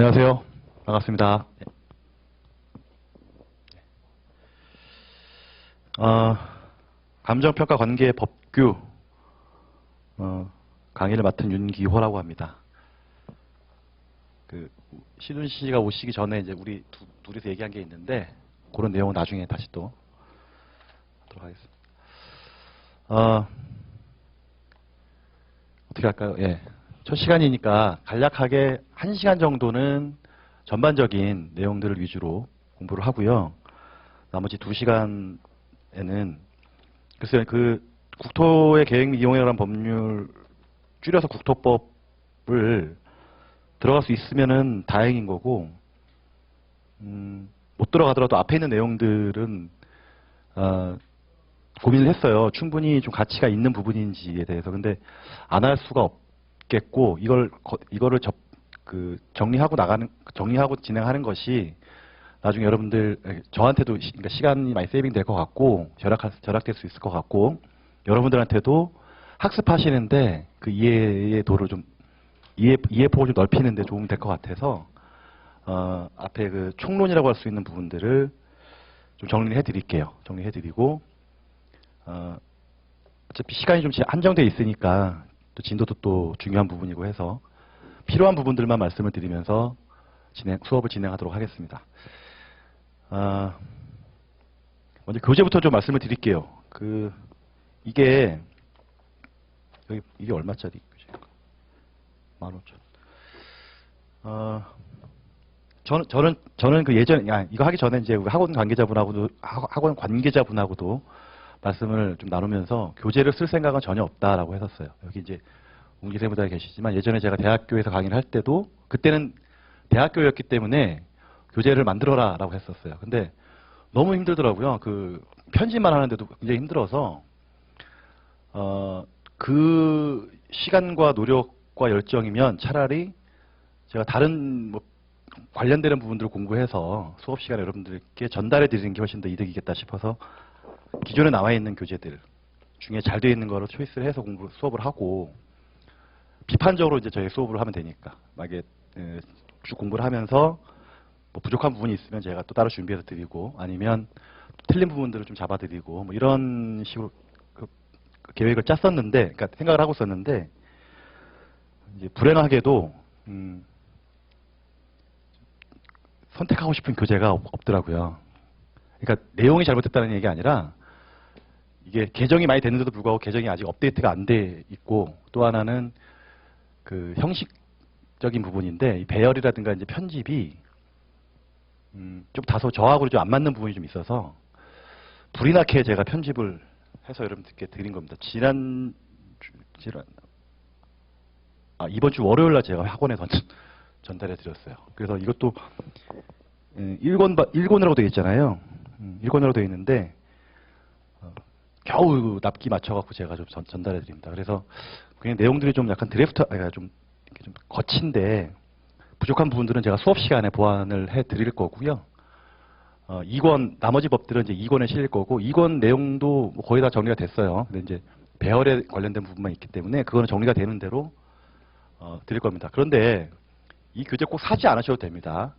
안녕하세요. 반갑습니다. 감정평가 관계 법규 강의를 맡은 윤기호라고 합니다. 시준 씨가 오시기 전에 이제 우리 둘이서 얘기한 게 있는데 그런 내용은 나중에 다시 또 하도록 하겠습니다. 어떻게 할까요? 예. 첫 시간이니까 간략하게 1시간 정도는 전반적인 내용들을 위주로 공부를 하고요. 나머지 2시간에는 글쎄요, 국토의 계획 및 이용에 관한 법률 줄여서 국토법을 들어갈 수 있으면은 다행인 거고, 못 들어가더라도 앞에 있는 내용들은 고민을 했어요. 충분히 좀 가치가 있는 부분인지에 대해서. 근데 안 할 수가 없겠고, 이거를 정리하고 진행하는 것이 나중에 여러분들, 저한테도 그러니까 시간이 많이 세이빙 될 것 같고, 절약될 수 있을 것 같고, 여러분들한테도 학습하시는데 그 이해의 도를 좀, 이해폭을 좀 넓히는데 도움이 될 것 같아서, 앞에 총론이라고 할 수 있는 부분들을 좀 정리해 드릴게요. 정리해 드리고, 어차피 시간이 좀 한정되어 있으니까 또 진도도 또 중요한 부분이고 해서 필요한 부분들만 말씀을 드리면서 수업을 진행하도록 하겠습니다. 먼저 교재부터 좀 말씀을 드릴게요. 이게 얼마짜리 교재인가? 15,000원. 저는 이거 하기 전에 이제 우리 학원 관계자분하고도 말씀을 좀 나누면서 교재를 쓸 생각은 전혀 없다라고 했었어요. 여기 이제 웅기세무다에 계시지만 예전에 제가 대학교에서 강의를 할 때도 그때는 대학교였기 때문에 교재를 만들어라라고 했었어요. 근데 너무 힘들더라고요. 편집만 하는데도 굉장히 힘들어서 그 시간과 노력과 열정이면 차라리 제가 다른 관련되는 부분들을 공부해서 수업 시간에 여러분들께 전달해 드리는 게 훨씬 더 이득이겠다 싶어서 기존에 나와 있는 교재들 중에 잘 되어 있는 거로 초이스를 해서 수업을 하고 비판적으로 이제 저희 수업을 하면 되니까 만약에 쭉 공부를 하면서 부족한 부분이 있으면 제가 또 따로 준비해서 드리고 아니면 틀린 부분들을 좀 잡아드리고 이런 식으로 계획을 짰었는데, 그러니까 생각을 하고 있었는데 이제 불행하게도 선택하고 싶은 교재가 없더라고요. 그러니까 내용이 잘못됐다는 얘기가 아니라 이게 개정이 많이 됐는데도 불구하고 개정이 아직 업데이트가 안 돼 있고 또 하나는 형식적인 부분인데 이 배열이라든가 이제 편집이 좀 다소 저하고 좀 안 맞는 부분이 좀 있어서 불이 나게 제가 편집을 해서 여러분들께 드린 겁니다. 이번 주 월요일 날 제가 학원에 전달해 드렸어요. 그래서 이것도 1권이라고 되어 있잖아요. 1권으로 되어 있는데 겨우 납기 맞춰갖고 제가 좀 전달해 드립니다. 그래서 그냥 내용들이 좀 약간 좀 거친데 부족한 부분들은 제가 수업 시간에 보완을 해 드릴 거고요. 2권, 나머지 법들은 이제 2권에 실릴 거고 2권 내용도 거의 다 정리가 됐어요. 근데 이제 배열에 관련된 부분만 있기 때문에 그거는 정리가 되는 대로 드릴 겁니다. 그런데 이 교재 꼭 사지 않으셔도 됩니다.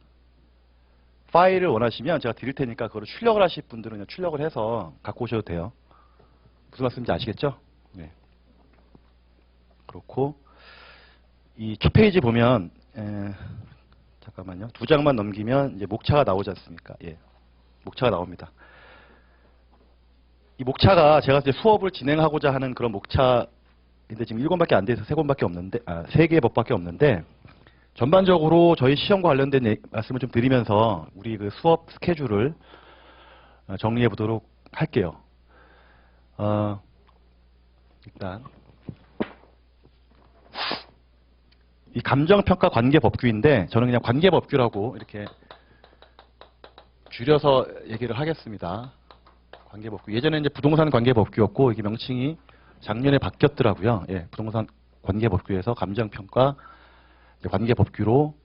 파일을 원하시면 제가 드릴 테니까 그걸 출력을 하실 분들은 그냥 출력을 해서 갖고 오셔도 돼요. 무슨 말씀인지 아시겠죠? 네. 그렇고 이 첫 페이지 보면 잠깐만요. 2장만 넘기면 이제 목차가 나오지 않습니까? 예. 목차가 나옵니다. 이 목차가 제가 이제 수업을 진행하고자 하는 그런 목차인데 지금 1권밖에 안 돼서 3권밖에 없는데 3개의 법밖에 없는데 전반적으로 저희 시험과 관련된 말씀을 좀 드리면서 우리 수업 스케줄을 정리해 보도록 할게요. 일단 이 감정평가 관계법규인데 저는 그냥 관계법규라고 이렇게 줄여서 얘기를 하겠습니다. 관계법규. 예전에 이제 부동산 관계법규였고 이게 명칭이 작년에 바뀌었더라고요. 예, 부동산 관계법규에서 감정평가 관계법규로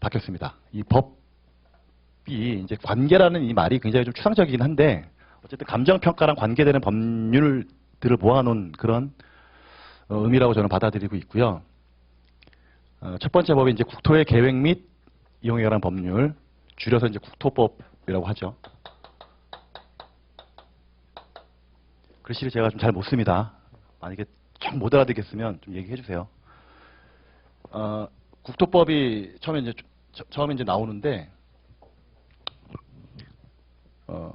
바뀌었습니다. 이 법이 이제 관계라는 이 말이 굉장히 좀 추상적이긴 한데 어쨌든 감정평가랑 관계되는 법률들을 모아놓은 그런 의미라고 저는 받아들이고 있고요. 첫 번째 법이 이제 국토의 계획 및 이용에 관한 법률, 줄여서 이제 국토법이라고 하죠. 글씨를 제가 좀 잘 못 씁니다. 만약에 좀 못 알아듣겠으면 좀 얘기해 주세요. 국토법이 처음에 이제 나오는데, 뭐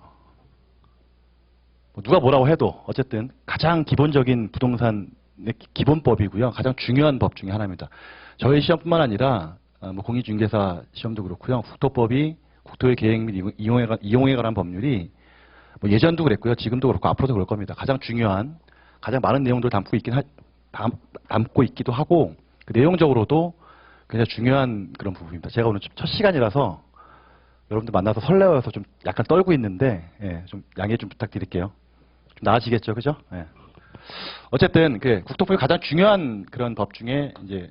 누가 뭐라고 해도 어쨌든 가장 기본적인 부동산의 기본법이고요. 가장 중요한 법 중에 하나입니다. 저희 시험뿐만 아니라 뭐 공인중개사 시험도 그렇고요. 국토법이 국토의 계획 및 이용에 관한 법률이 뭐 예전도 그랬고요. 지금도 그렇고 앞으로도 그럴 겁니다. 가장 중요한, 가장 많은 내용들을 담고 있기도 하고 그 내용적으로도 굉장히 중요한 그런 부분입니다. 제가 오늘 첫 시간이라서 여러분들 만나서 설레어서 좀 약간 떨고 있는데 예, 좀 양해 좀 부탁드릴게요. 좀 나아지겠죠, 그죠? 예. 어쨌든 그 국토법이 가장 중요한 그런 법 중에 이제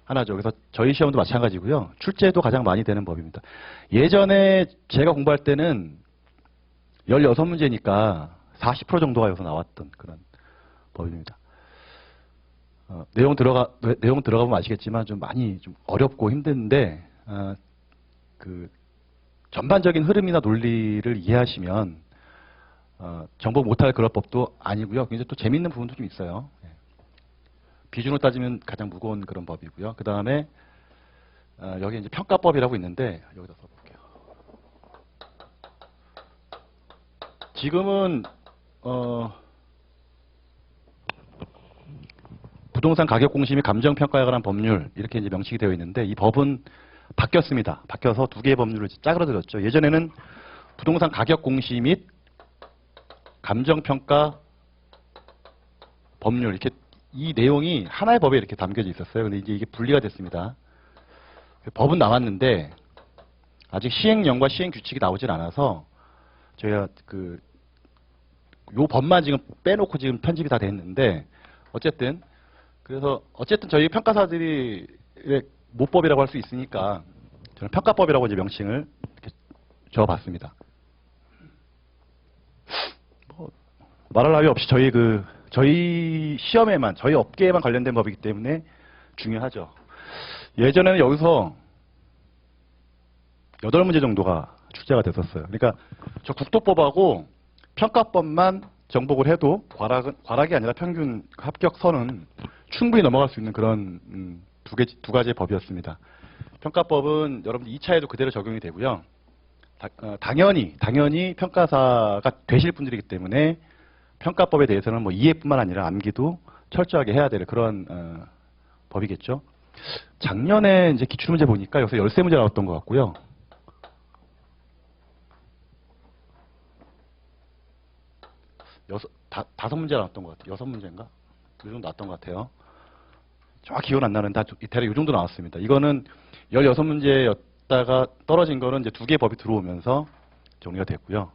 하나죠. 그래서 저희 시험도 마찬가지고요. 출제도 가장 많이 되는 법입니다. 예전에 제가 공부할 때는 16문제니까 40% 정도가 여기서 나왔던 그런 법입니다. 내용 들어가보면 아시겠지만 좀 많이 좀 어렵고 힘든데 그 전반적인 흐름이나 논리를 이해하시면 정복 못할 그런 법도 아니고요. 굉장히 또 재밌는 부분도 좀 있어요. 비중으로 따지면 가장 무거운 그런 법이고요. 그 다음에 여기 이제 평가법이라고 있는데 여기다 써볼게요. 지금은 부동산 가격 공시 및 감정 평가에 관한 법률 이렇게 이제 명칭이 되어 있는데 이 법은 바뀌었습니다. 바뀌어서 두 개의 법률을 짜그러들었죠. 예전에는 부동산 가격 공시 및 감정 평가 법률 이렇게 이 내용이 하나의 법에 이렇게 담겨져 있었어요. 근데 이제 이게 분리가 됐습니다. 법은 나왔는데 아직 시행령과 시행 규칙이 나오질 않아서 저희가 요 법만 지금 빼놓고 지금 편집이 다 됐는데 어쨌든 그래서 어쨌든 저희 평가사들이 모법이라고 할 수 있으니까 저는 평가법이라고 이제 명칭을 이렇게 적어봤습니다. 뭐 말할 나위 없이 저희 시험에만 저희 업계에만 관련된 법이기 때문에 중요하죠. 예전에는 여기서 8문제 정도가 출제가 됐었어요. 그러니까 저 국토법하고 평가법만 정복을 해도 과락이 아니라 평균 합격선은 충분히 넘어갈 수 있는 그런 두 가지의 법이었습니다. 평가법은 여러분들 2차에도 그대로 적용이 되고요. 당연히 평가사가 되실 분들이기 때문에 평가법에 대해서는 뭐 이해뿐만 아니라 암기도 철저하게 해야 될 그런 법이겠죠. 작년에 이제 기출문제 보니까 여기서 13문제 나왔던 것 같고요. 다섯 문제 나왔던 것 같아요. 6문제인가? 이 정도 나왔던 것 같아요. 정확히 기억은 안 나는데 대략 이 정도 나왔습니다. 이거는 16문제였다가 떨어진 거는 이제 두 개의 법이 들어오면서 정리가 됐고요.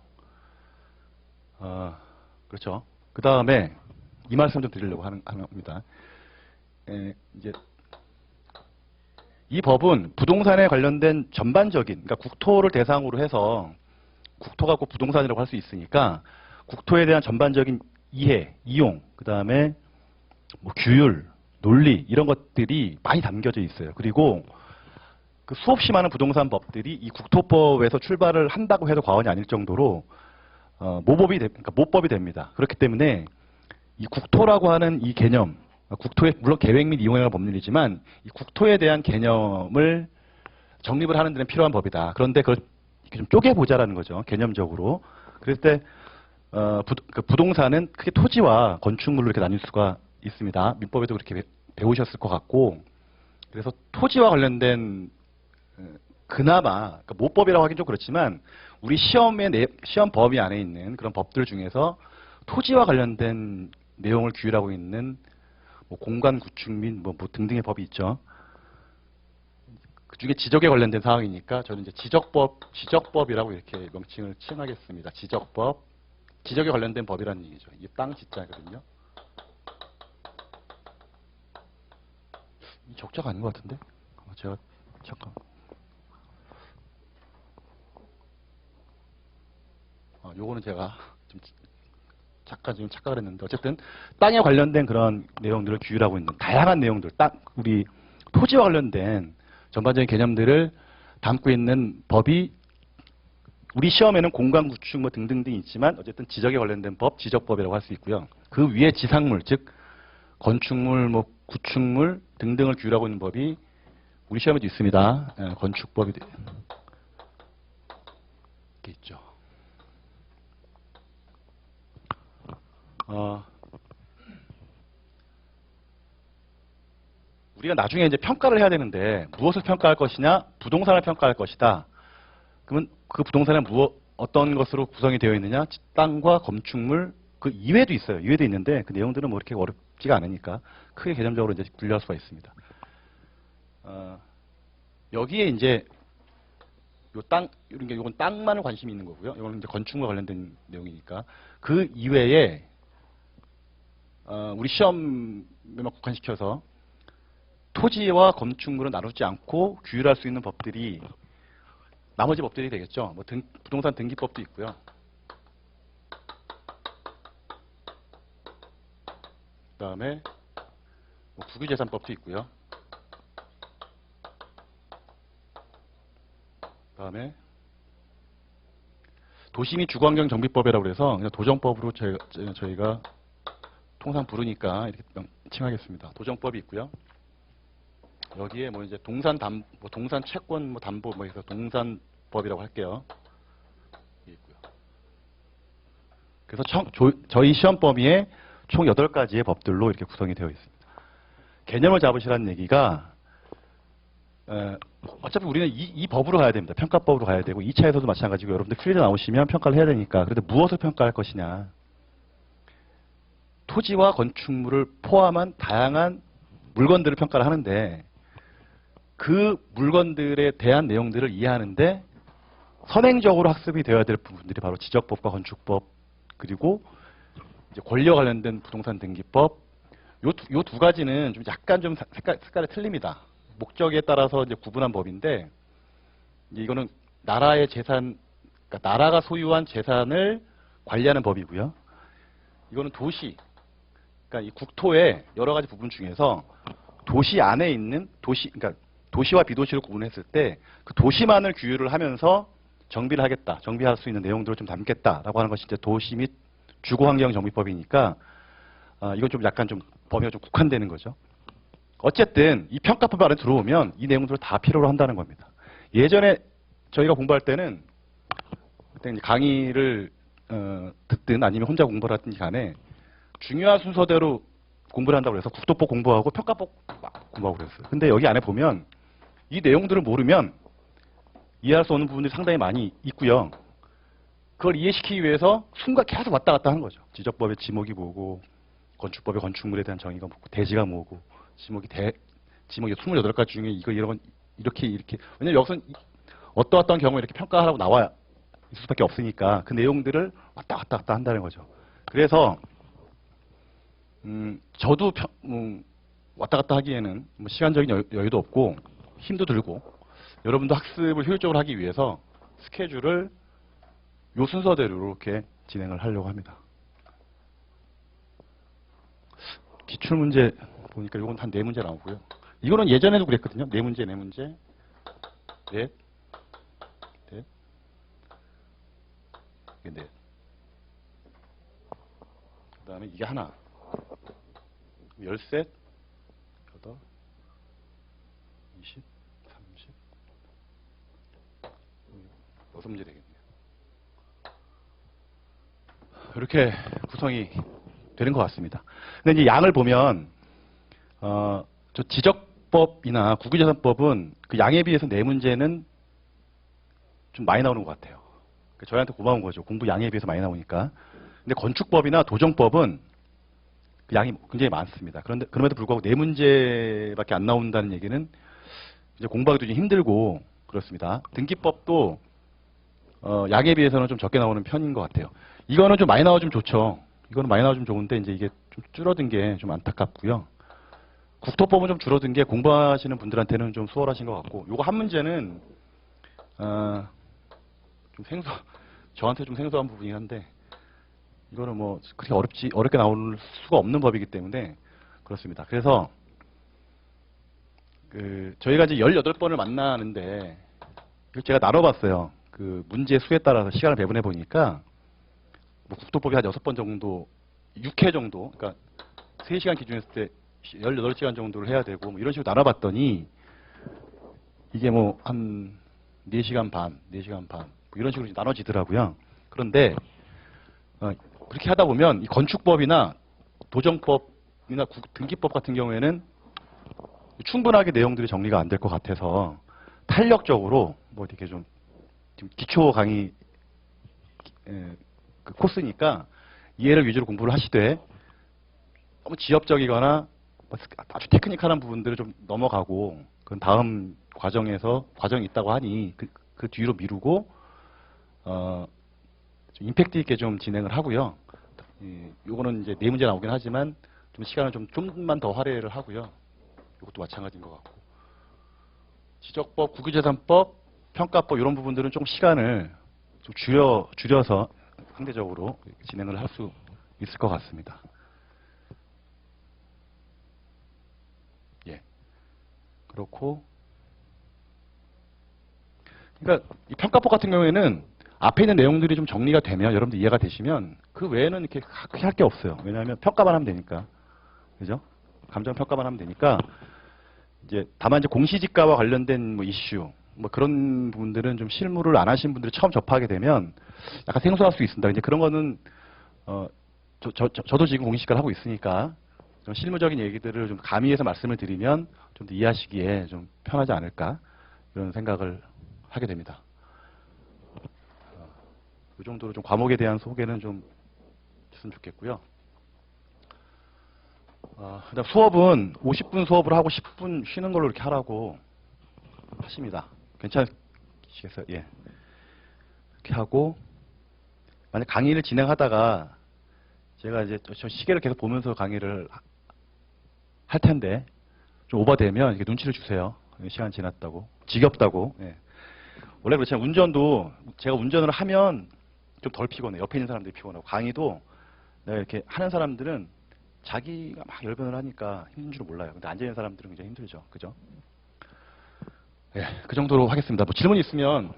그렇죠. 그 다음에 이 말씀 좀 드리려고 합니다. 이제 이 법은 부동산에 관련된 전반적인, 그러니까 국토를 대상으로 해서 국토가 꼭 부동산이라고 할 수 있으니까 국토에 대한 전반적인 이해, 이용, 그 다음에 뭐 규율, 논리 이런 것들이 많이 담겨져 있어요. 그리고 그 수없이 많은 부동산 법들이 이 국토법에서 출발을 한다고 해도 과언이 아닐 정도로 모법이 됩니다. 그렇기 때문에 이 국토라고 하는 이 개념, 국토의 물론 계획 및 이용에 관한 법률이지만 이 국토에 대한 개념을 정립을 하는 데는 필요한 법이다. 그런데 그걸 이렇게 좀 쪼개보자라는 거죠. 개념적으로. 그럴 때 부동산은 크게 토지와 건축물로 이렇게 나뉠 수가 있습니다. 민법에도 그렇게 배우셨을 것 같고, 그래서 토지와 관련된 그나마 그러니까 모법이라고 하긴 좀 그렇지만 우리 시험 범위 안에 있는 그런 법들 중에서 토지와 관련된 내용을 규율하고 있는 뭐 공간 구축 및 뭐 등등의 법이 있죠. 그 중에 지적에 관련된 사항이니까 저는 이제 지적법이라고 이렇게 명칭을 칭하겠습니다. 지적법, 지적에 관련된 법이라는 얘기죠. 이게 땅 지자거든요. 이 적자가 아닌 것 같은데? 제가 잠깐. 요거는 제가 좀 지금 착각을 했는데 어쨌든 땅에 관련된 그런 내용들을 규율하고 있는 다양한 내용들, 우리 토지와 관련된 전반적인 개념들을 담고 있는 법이 우리 시험에는 공간 구축 뭐 등등등 있지만 어쨌든 지적에 관련된 법, 지적법이라고 할 수 있고요. 그 위에 지상물, 즉 건축물, 뭐 구축물 등등을 규율하고 있는 법이 우리 시험에도 있습니다. 건축법이 이렇게 있죠. 우리가 나중에 이제 평가를 해야 되는데 무엇을 평가할 것이냐, 부동산을 평가할 것이다. 그러면 그 부동산은 어떤 것으로 구성이 되어 있느냐, 땅과 건축물 그 이외도 있어요. 이외도 있는데 그 내용들은 뭐 이렇게 어렵지가 않으니까 크게 개념적으로 이제 분류할 수가 있습니다. 여기에 이제 요 땅, 이런 게 이건 땅만을 관심이 있는 거고요. 이거는 이제 건축과 관련된 내용이니까 그 이외에 우리 시험에만 국한시켜서 토지와 건축물은 나누지 않고 규율할 수 있는 법들이 나머지 법들이 되겠죠. 뭐 부동산 등기법도 있고요. 그다음에 뭐 국유재산법도 있고요. 그다음에 도시 및 주거환경 정비법이라고 해서 그냥 도정법으로 저희가 통상 부르니까 이렇게 칭하겠습니다. 도정법이 있고요. 여기에 뭐 이제 동산 채권 뭐 담보 뭐 해서 동산법이라고 할게요. 있고요. 그래서 저희 시험 범위에 총 8가지의 법들로 이렇게 구성이 되어 있습니다. 개념을 잡으시라는 얘기가 어차피 우리는 이 법으로 가야 됩니다. 평가법으로 가야 되고 2차에서도 마찬가지고 여러분들 퀴즈 나오시면 평가를 해야 되니까. 그런데 무엇을 평가할 것이냐. 토지와 건축물을 포함한 다양한 물건들을 평가를 하는데 그 물건들에 대한 내용들을 이해하는데 선행적으로 학습이 되어야 될 부분들이 바로 지적법과 건축법 그리고 이제 권리와 관련된 부동산 등기법 요 두 가지는 좀 약간 좀 색깔이 틀립니다. 목적에 따라서 이제 구분한 법인데 이거는 나라의 재산, 그러니까 나라가 소유한 재산을 관리하는 법이고요. 이거는 도시, 그러니까 이 국토의 여러 가지 부분 중에서 도시 안에 있는 그러니까 도시와 비도시를 구분했을 때 그 도시만을 규율을 하면서 정비를 하겠다, 정비할 수 있는 내용들을 좀 담겠다라고 하는 것이 이제 도시 및 주거환경 정비법이니까 이건 좀 약간 좀 범위가 좀 국한되는 거죠. 어쨌든 이 평가법 안에 들어오면 이 내용들을 다 필요로 한다는 겁니다. 예전에 저희가 공부할 때는 그때 이제 강의를 듣든 아니면 혼자 공부를 하든지 간에 중요한 순서대로 공부를 한다고 해서 국토법 공부하고 평가법 공부하고 그랬어요. 근데 여기 안에 보면 이 내용들을 모르면 이해할 수 없는 부분들이 상당히 많이 있고요. 그걸 이해시키기 위해서 순간 계속 왔다 갔다 하는 거죠. 지적법의 지목이 뭐고 건축법의 건축물에 대한 정의가 뭐고 대지가 뭐고 지목이 28가지 중에 이렇게 왜냐면 여기서 어떠한 경우에 이렇게 평가하라고 나와 있을 수밖에 없으니까 그 내용들을 왔다 갔다 한다는 거죠. 그래서 저도 왔다 갔다 하기에는 뭐 시간적인 여유도 없고 힘도 들고 여러분도 학습을 효율적으로 하기 위해서 스케줄을 요 순서대로 이렇게 진행을 하려고 합니다. 기출문제 보니까 이건 한 4문제 나오고요. 이거는 예전에도 그랬거든요. 4문제, 4문제, 넷, 이게 넷. 그 다음에 이게 하나. 13, 8, 20, 30, 6문제 되겠네요. 이렇게 구성이 되는 것 같습니다. 근데 이제 양을 보면 저 지적법이나 국유재산법은 그 양에 비해서 4문제는 좀 많이 나오는 것 같아요. 저희한테 고마운 거죠. 공부 양에 비해서 많이 나오니까. 근데 건축법이나 도정법은 그 양이 굉장히 많습니다. 그럼에도 불구하고 4문제밖에 안 나온다는 얘기는 이제 공부하기도 좀 힘들고 그렇습니다. 등기법도 양에 비해서는 좀 적게 나오는 편인 것 같아요. 이거는 좀 많이 나와주면 좋죠. 이거는 많이 나와주면 좋은데 이제 이게 좀 줄어든 게 좀 안타깝고요. 국토법은 좀 줄어든 게 공부하시는 분들한테는 좀 수월하신 것 같고, 요거 한 문제는 좀 저한테 좀 생소한 부분이긴 한데 이거는 뭐 그렇게 어렵게 나올 수가 없는 법이기 때문에 그렇습니다. 그래서 저희가 이제 18번을 만나는데, 이걸 제가 나눠봤어요. 그 문제 수에 따라서 시간을 배분해 보니까, 뭐 국토법이 한 6번 정도, 6회 정도, 그러니까 3시간 기준했을 때 18시간 정도를 해야 되고, 뭐 이런 식으로 나눠봤더니, 이게 뭐 한 4시간 반, 4시간 반, 뭐 이런 식으로 나눠지더라고요. 그런데, 그렇게 하다 보면 이 건축법이나 도정법이나 등기법 같은 경우에는 충분하게 내용들이 정리가 안 될 것 같아서 탄력적으로 뭐 이렇게 좀 기초 강의 그 코스니까 이해를 위주로 공부를 하시되 너무 지엽적이거나 아주 테크니컬한 부분들을 좀 넘어가고 그건 다음 과정이 있다고 하니 그 뒤로 미루고 좀 임팩트 있게 좀 진행을 하고요. 요거는 이제 네 문제 나오긴 하지만 좀 시간을 좀만 더 할애를 하고요. 이것도 마찬가지인 것 같고 지적법, 국유재산법, 평가법 이런 부분들은 좀 시간을 좀 줄여서 상대적으로 진행을 할 수 있을 것 같습니다. 예, 그렇고 그러니까 이 평가법 같은 경우에는 앞에 있는 내용들이 좀 정리가 되면 여러분들 이해가 되시면 그 외에는 이렇게 크게 할 게 없어요. 왜냐하면 평가만 하면 되니까, 그죠? 감정 평가만 하면 되니까. 이제 다만 이제 공시지가와 관련된 뭐 이슈 뭐 그런 부분들은 좀 실무를 안 하신 분들이 처음 접하게 되면 약간 생소할 수 있습니다. 이제 그런 거는 저도 지금 공시지가를 하고 있으니까 좀 실무적인 얘기들을 좀 가미해서 말씀을 드리면 좀 더 이해하시기에 좀 편하지 않을까 이런 생각을 하게 됩니다. 이 정도로 좀 과목에 대한 소개는 좀 했으면 좋겠고요. 그다음 수업은 50분 수업을 하고 10분 쉬는 걸로 이렇게 하라고 하십니다. 괜찮으시겠어요? 예. 이렇게 하고 만약 강의를 진행하다가 제가 이제 저 시계를 계속 보면서 강의를 할 텐데 좀 오버되면 이렇게 눈치를 주세요. 시간 지났다고, 지겹다고. 예. 원래 그렇잖아요. 운전도 제가 운전을 하면 좀 덜 피곤해. 옆에 있는 사람들이 피곤하고 강의도 내가 이렇게 하는 사람들은 자기가 막 열변을 하니까 힘든 줄 몰라요. 근데 앉아있는 사람들은 굉장히 힘들죠. 그죠? 예, 그 정도로 하겠습니다. 뭐 질문 있으면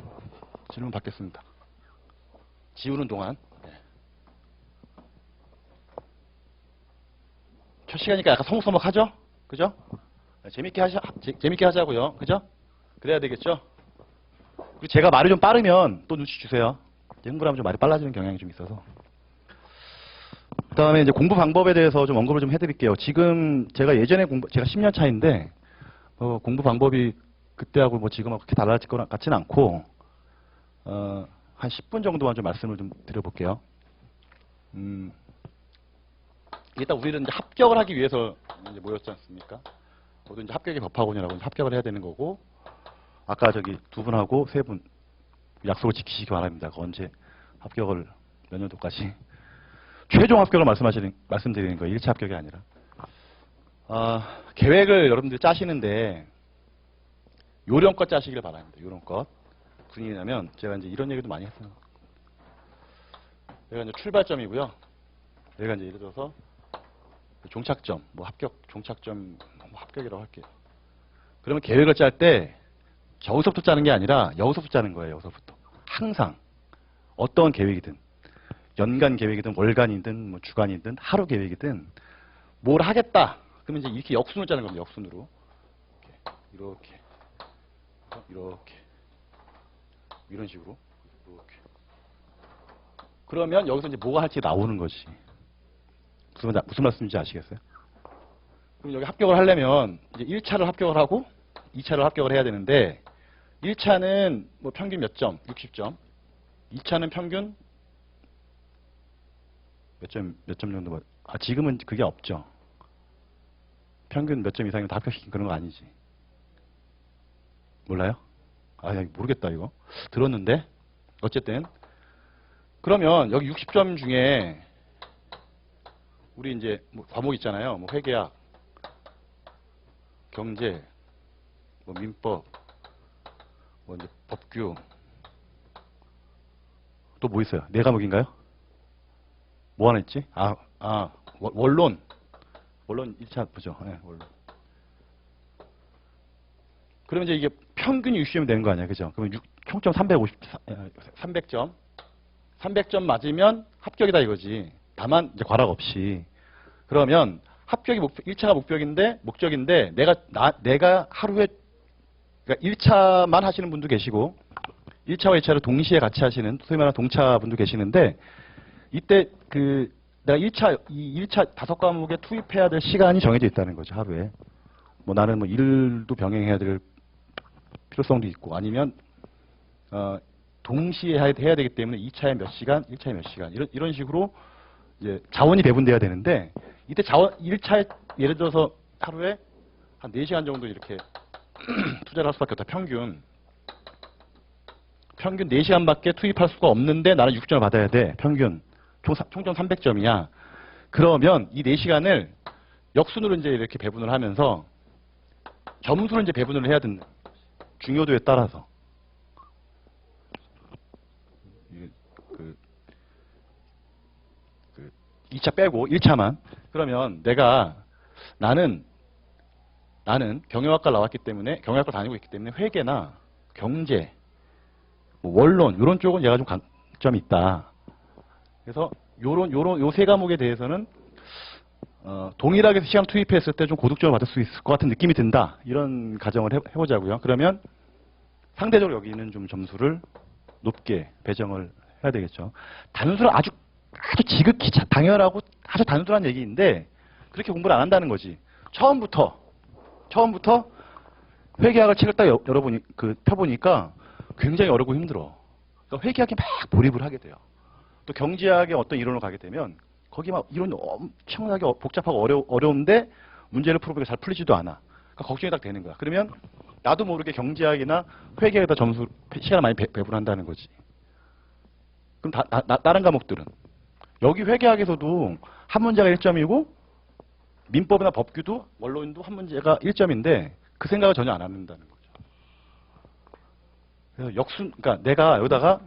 질문 받겠습니다. 지우는 동안. 예. 첫 시간이니까 약간 서먹서먹하죠? 그죠? 재밌게 하자고요. 그죠? 그래야 되겠죠? 그리고 제가 말이 좀 빠르면 또 눈치 주세요. 흥분하면 좀 말이 빨라지는 경향이 좀 있어서. 그다음에 이제 공부 방법에 대해서 좀 언급을 좀 해드릴게요. 지금 제가 예전에 제가 10년 차인데 공부 방법이 그때하고 뭐 지금하고 그렇게 달라질 것 같지는 않고 한 10분 정도만 좀 말씀을 좀 드려볼게요. 일단 우리는 이제 합격을 하기 위해서 이제 모였지 않습니까? 모두 이제 합격의 법학원이라고 이제 합격을 해야 되는 거고 아까 저기 2분하고 3분 약속을 지키시기 바랍니다. 언제 합격을 몇 년도까지 최종 합격을 말씀드리는 거예요. 1차 합격이 아니라. 계획을 여러분들이 짜시는데 요령껏 짜시길 바랍니다. 요령껏. 무슨 얘기냐면 제가 이제 이런 얘기도 많이 했어요. 여기가 이제 출발점이고요. 여기가 이제 예를 들어서 종착점, 뭐 합격, 종착점, 뭐 합격이라고 할게요. 그러면 계획을 짤 때 저기서부터 짜는 게 아니라 여기서부터 짜는 거예요. 여기서부터. 항상 어떤 계획이든 연간 계획이든 월간이든 뭐 주간이든 하루 계획이든 뭘 하겠다. 그러면 이제 이렇게 역순으로 짜는 겁니다. 역순으로. 이렇게. 이렇게. 이런 식으로. 이렇게. 그러면 여기서 이제 뭐가 할지 나오는 거지. 무슨 말씀인지 아시겠어요? 그럼 여기 합격을 하려면 이제 1차를 합격을 하고 2차를 합격을 해야 되는데 1차는 뭐 평균 몇 점? 60점. 2차는 평균 몇 점 정도? 지금은 그게 없죠. 평균 몇 점 이상이면 다 합격시킨 그런 거 아니지. 몰라요? 모르겠다 이거. 들었는데 어쨌든 그러면 여기 60점 중에 우리 이제 뭐 과목 있잖아요. 뭐 회계학, 경제, 뭐 민법, 뭐 이제 법규 또 뭐 있어요? 네 과목인가요? 뭐 하나 있지? 원론 1차 보죠. 네, 원론. 그러면 이제 이게 평균이 60점이 되는 거 아니야, 그죠? 그러면 총점 300점. 300점 맞으면 합격이다 이거지. 다만 이제 과락 없이. 그러면 합격이 1차가 목적인데 내가 하루에 그러니까 1차만 하시는 분도 계시고 1차와 2차를 동시에 같이 하시는 소위 말하는 동차분도 계시는데 이때 내가 1차 5과목에 투입해야 될 시간이 정해져 있다는 거죠, 하루에. 뭐 나는 뭐 일도 병행해야 될 필요성도 있고 아니면 동시에 해야 되기 때문에 2차에 몇 시간, 1차에 몇 시간 이런 식으로 이제 자원이 배분돼야 되는데 이때 1차에 예를 들어서 하루에 한 4시간 정도 이렇게 투자를 할 수밖에 없다. 평균 4시간밖에 투입할 수가 없는데 나는 6점을 받아야 돼. 평균 총점 300점이야. 그러면 이 4시간을 역순으로 이제 이렇게 배분을 하면서 점수를 이제 배분을 해야 된다. 중요도에 따라서. 2차 빼고 1차만. 그러면 나는 경영학과 나왔기 때문에 경영학과 다니고 있기 때문에 회계나 경제, 뭐 원론 이런 쪽은 얘가 좀 강점이 있다. 그래서 요 세 과목에 대해서는 동일하게 시간 투입했을 때 좀 고득점을 받을 수 있을 것 같은 느낌이 든다. 이런 가정을 해보자고요. 그러면 상대적으로 여기는 좀 점수를 높게 배정을 해야 되겠죠. 아주 지극히 당연하고 아주 단순한 얘기인데 그렇게 공부를 안 한다는 거지. 처음부터 회계학을 책을 딱 펴보니까 굉장히 어렵고 힘들어. 그러니까 회계학에 막 몰입을 하게 돼요. 또 경제학의 어떤 이론을 가게 되면 거기 막 이론이 엄청나게 복잡하고 어려운데 문제를 풀어보니까 잘 풀리지도 않아. 그러니까 걱정이 딱 되는 거야. 그러면 나도 모르게 경제학이나 회계에다 시간을 많이 배분한다는 거지. 그럼 다른 과목들은 여기 회계학에서도 한 문제가 1점이고 민법이나 법규도 원론도 한 문제가 1점인데 그 생각을 전혀 안 한다는 거죠. 그래서 그러니까 내가 여기다가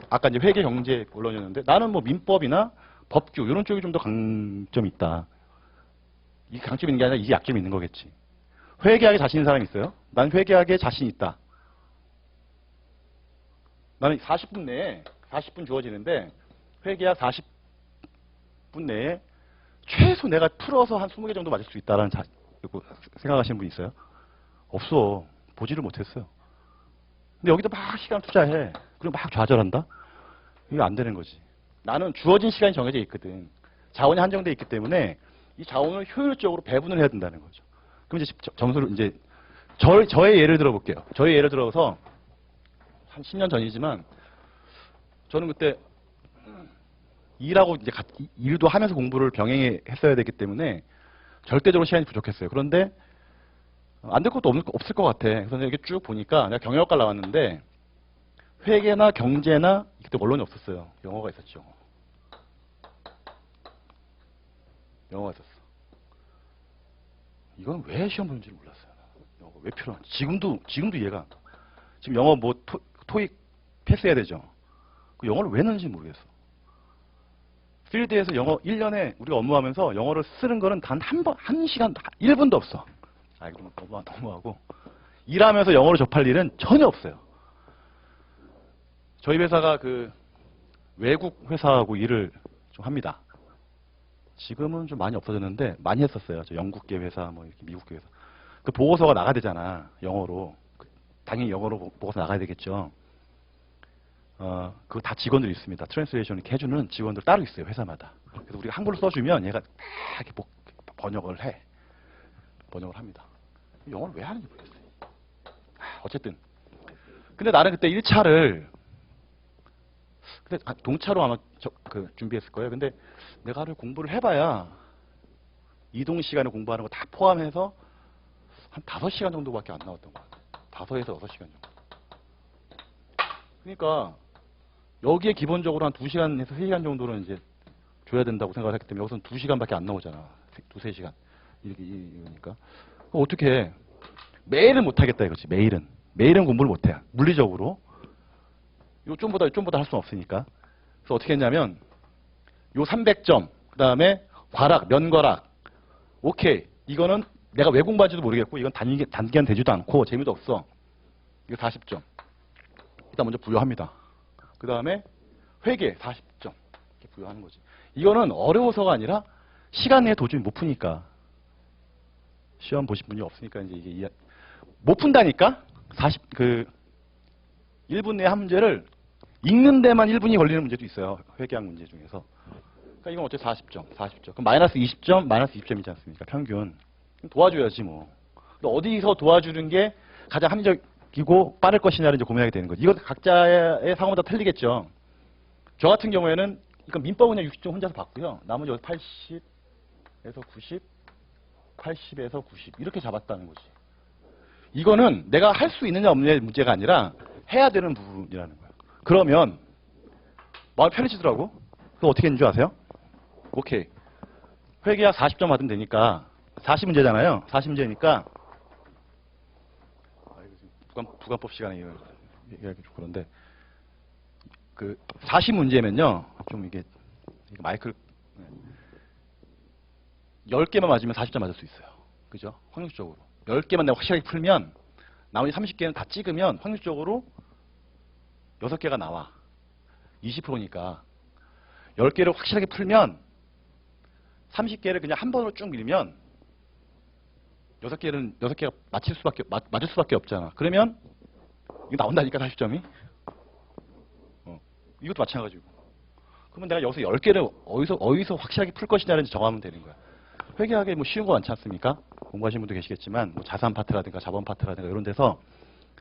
아까 이제 회계 경제 원론이었는데 나는 뭐 민법이나 법규 이런 쪽이 좀 더 강점이 있다. 이게 강점이 있는 게 아니라 이게 약점이 있는 거겠지. 회계학에 자신 있는 사람이 있어요? 난 회계학에 자신 있다. 나는 40분 주어지는데 회계학 40분 내에 최소 내가 풀어서 한 20개 정도 맞을 수 있다라는 생각하시는 분 있어요? 없어. 보지를 못했어요. 근데 여기다 막 시간 투자해. 그리고 막 좌절한다? 이거 안 되는 거지. 나는 주어진 시간이 정해져 있거든. 자원이 한정되어 있기 때문에 이 자원을 효율적으로 배분을 해야 된다는 거죠. 그럼 이제 점수를 이제 저의 예를 들어볼게요. 저의 예를 들어서 한 10년 전이지만 저는 그때 일도 하면서 공부를 병행했어야 되기 때문에 절대적으로 시간이 부족했어요. 그런데 안 될 것도 없을 것 같아. 그래서 이렇게 쭉 보니까 내가 경영학과 나왔는데 회계나 경제나 그때 원론이 없었어요. 영어가 있었죠. 영어가 있었어. 이건 왜 시험 보는지 몰랐어요. 영어가 왜 필요한지. 지금도 이해가 안 가. 지금 영어 뭐 토익 패스해야 되죠. 그 영어를 왜 넣는지 모르겠어. 필드에서 영어 1년에 우리가 업무하면서 영어를 쓰는 거는 단 한 시간, 1분도 없어. 이거 너무하고. 일하면서 영어로 접할 일은 전혀 없어요. 저희 회사가 외국 회사하고 일을 좀 합니다. 지금은 좀 많이 없어졌는데 많이 했었어요. 저 영국계 회사, 뭐 이렇게 미국계 회사. 그 보고서가 나가야 되잖아. 영어로. 당연히 영어로 보고서 나가야 되겠죠. 그거 다 직원들이 있습니다. 트랜스레이션 이렇게 해주는 직원들 따로 있어요. 회사마다. 그래서 우리가 한글로 써주면 얘가 막 이렇게 번역을 해. 번역을 합니다. 영어를 왜 하는지 모르겠어요. 어쨌든. 근데 나는 그때 1차를 근데 동차로 아마 준비했을 거예요. 근데 내가 하루에 공부를 해봐야 이동 시간에 공부하는 거 다 포함해서 한 5시간 정도밖에 안 나왔던 것 같아요. 5에서 6시간 정도. 그러니까 여기에 기본적으로 한 2시간에서 3시간 정도는 이제 줘야 된다고 생각을 했기 때문에 여기서는 2시간밖에 안 나오잖아. 2-3시간. 이러니까. 어떻게 해? 매일은 못하겠다 이거지. 매일은 공부를 못해. 물리적으로. 요점보다 할 수는 없으니까. 그래서 어떻게 했냐면 요 300점, 그 다음에 면과락. 오케이. 이거는 내가 왜 공부하지도 모르겠고 이건 단기간 되지도 않고 재미도 없어. 이거 40점. 일단 먼저 부여합니다. 그 다음에 회계 40점 이렇게 부여하는 거지. 이거는 어려워서가 아니라 시간 내에 도저히 못 푸니까. 시험 보신 분이 없으니까 이제 이게 못 푼다니까. 1분 내에 한 문제를 읽는 데만 1분이 걸리는 문제도 있어요. 회계학 문제 중에서. 그러니까 이건 어째 40점. 그럼 마이너스 20점, 마이너스 20점이지 않습니까? 평균. 도와줘야지 뭐. 근데 어디서 도와주는 게 가장 합리적이고 빠를 것이냐를 이제 고민하게 되는 거지. 이건 각자의 상황마다 틀리겠죠. 저 같은 경우에는 이건 민법은 그냥 60점 혼자서 봤고요. 나머지 80에서 90, 80에서 90 이렇게 잡았다는 거지. 이거는 내가 할 수 있느냐 없느냐의 문제가 아니라 해야 되는 부분이라는 거야. 그러면 마음이 편해지더라고. 그거 어떻게 했는 줄 아세요? 오케이. 회계학 40점 받으면 되니까 40문제잖아요. 40문제니까 부관법 시간에 얘기하기 좀 그런데 그 40문제면요. 좀 이게 마이크를 10개만 맞으면 40점 맞을 수 있어요. 그죠? 확률적으로. 10개만 내가 확실하게 풀면 나머지 30개는 다 찍으면 확률적으로 6개가 나와. 20%니까. 10개를 확실하게 풀면 30개를 그냥 한 번으로 쭉 밀면 6개가 맞을 수밖에 없잖아. 그러면 이거 나온다니까 40점이. 이것도 마찬가지고. 그러면 내가 여기서 10개를 어디서 확실하게 풀 것이냐를 정하면 되는 거야. 회계학에 뭐 쉬운 거 많지 않습니까? 공부하신 분도 계시겠지만 뭐 자산 파트라든가 자본 파트라든가 이런 데서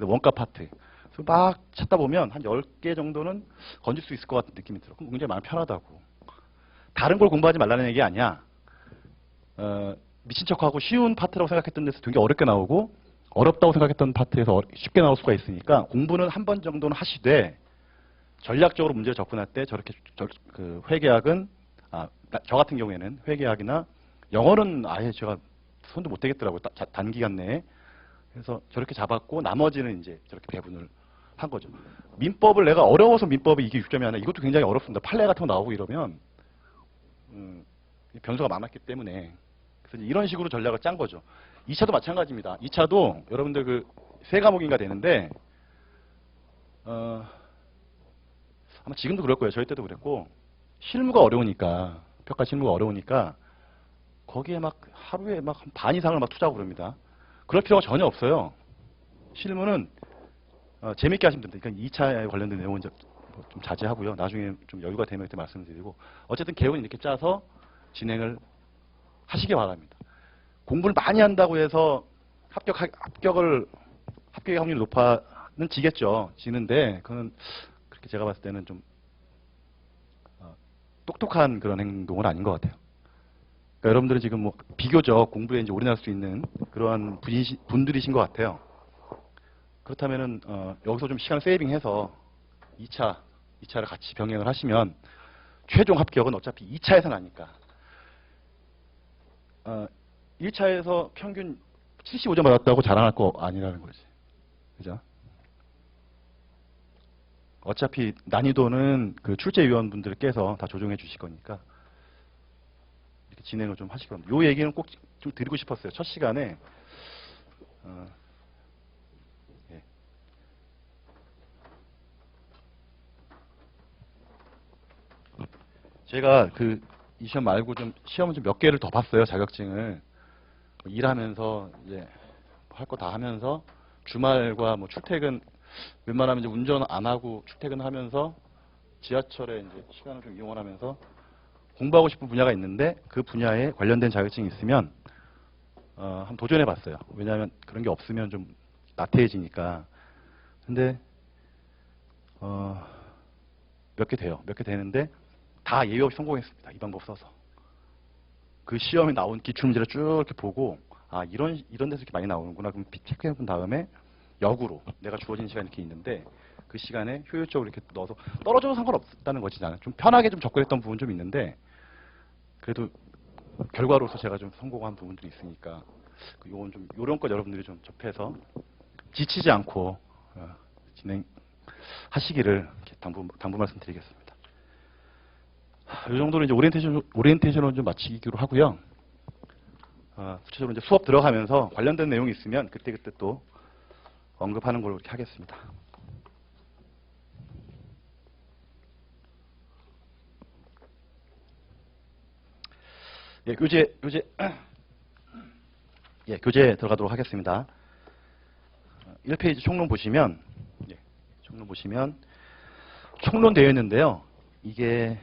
원가 파트 그래서 막 찾다 보면 한 10개 정도는 건질 수 있을 것 같은 느낌이 들어. 그럼 굉장히 마음이 편하다고. 다른 걸 공부하지 말라는 얘기 아니야. 미친 척하고 쉬운 파트라고 생각했던 데서 되게 어렵게 나오고 어렵다고 생각했던 파트에서 쉽게 나올 수가 있으니까 공부는 한 번 정도는 하시되 전략적으로 문제를 접근할 때 저렇게 그 회계학은 저 같은 경우에는 회계학이나 영어는 아예 제가 손도 못 대겠더라고요. 단기간 내에. 그래서 저렇게 잡았고 나머지는 이제 저렇게 배분을 한 거죠. 민법을 내가 어려워서 민법이 이게 6점이 아니라 이것도 굉장히 어렵습니다. 판례 같은 거 나오고 이러면 변수가 많았기 때문에 그래서 이런 식으로 전략을 짠 거죠. 2차도 마찬가지입니다. 2차도 여러분들 그 세 과목인가 되는데 아마 지금도 그럴 거예요. 저희 때도 그랬고 실무가 어려우니까 평가 실무가 어려우니까 거기에 막 하루에 막 반 이상을 막 투자하고 그럽니다. 그럴 필요가 전혀 없어요. 실무는 재밌게 하시면 됩니다. 그러니까 2차에 관련된 내용은 좀 자제하고요. 나중에 좀 여유가 되면 그때 말씀드리고 어쨌든 계획은 이렇게 짜서 진행을 하시기 바랍니다. 공부를 많이 한다고 해서 합격의 확률이 높아는 지겠죠. 지는데 그건 그렇게 제가 봤을 때는 좀 똑똑한 그런 행동은 아닌 것 같아요. 그러니까 여러분들은 지금 뭐 비교적 공부에 이제 올인할 수 있는 그러한 분들이신 것 같아요. 그렇다면은 여기서 좀 시간을 세이빙해서 2차를 같이 병행을 하시면 최종 합격은 어차피 2차에서 나니까 1차에서 평균 75점 받았다고 자랑할 거 아니라는 거지. 그죠? 어차피 난이도는 그 출제위원분들께서 다 조정해 주실 거니까 이렇게 진행을 좀 하시기 바랍니다. 이 얘기는 꼭 좀 드리고 싶었어요. 첫 시간에 예. 제가 그 이 시험 말고 좀 시험을 좀 몇 개를 더 봤어요. 자격증을 일하면서 이제 할 거 다 하면서 주말과 뭐 출퇴근 웬만하면 이제 운전 안 하고 출퇴근하면서 지하철에 이제 시간을 좀 이용하면서 공부하고 싶은 분야가 있는데 그 분야에 관련된 자격증이 있으면 한번 도전해 봤어요. 왜냐하면 그런 게 없으면 좀 나태해지니까. 근데 몇 개 돼요. 몇 개 되는데 다 예외 없이 성공했습니다. 이 방법 써서. 그 시험에 나온 기출문제를 쭉 이렇게 보고 이런 데서 이렇게 많이 나오는구나. 그럼 체크해 본 다음에 역으로 내가 주어진 시간이 이렇게 있는데 그 시간에 효율적으로 이렇게 넣어서 떨어져도 상관없다는 거지. 나는 좀 편하게 좀 접근했던 부분 좀 있는데 그래도 결과로서 제가 좀 성공한 부분들이 있으니까 요건 좀 요령껏 여러분들이 좀 접해서 지치지 않고 진행하시기를 당부 말씀드리겠습니다. 이 정도로 이제 오리엔테이션을 좀 마치기로 하고요. 구체적으로 이제 수업 들어가면서 관련된 내용이 있으면 그때그때 또 언급하는 걸로 이렇게 하겠습니다. 예, 교재 들어가도록 하겠습니다. 1페이지 총론 보시면, 총론 되어 있는데요. 이게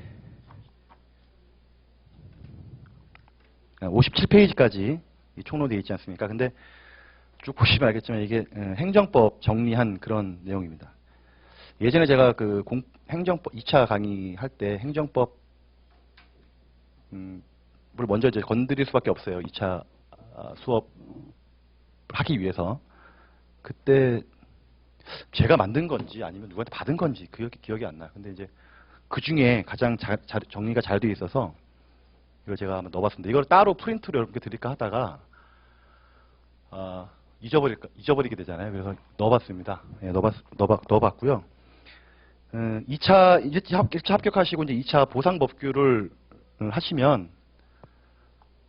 57페이지까지 총론되어 있지 않습니까? 근데 쭉 보시면 알겠지만 이게 행정법 정리한 그런 내용입니다. 예전에 제가 그 행정법 2차 강의할 때 행정법 을 먼저 이제 건드릴 수밖에 없어요. 2차 수업 하기 위해서. 그때 제가 만든 건지 아니면 누구한테 받은 건지 기억이 안 나요. 근데 이제 그 중에 가장 정리가 잘 되어 있어서 이걸 제가 한번 넣어봤습니다. 이걸 따로 프린트로 여러분께 드릴까 하다가 잊어버리게 되잖아요. 그래서 넣어봤습니다. 예, 넣어봤고요. 1차 합격하시고 이제 2차 보상법규를 하시면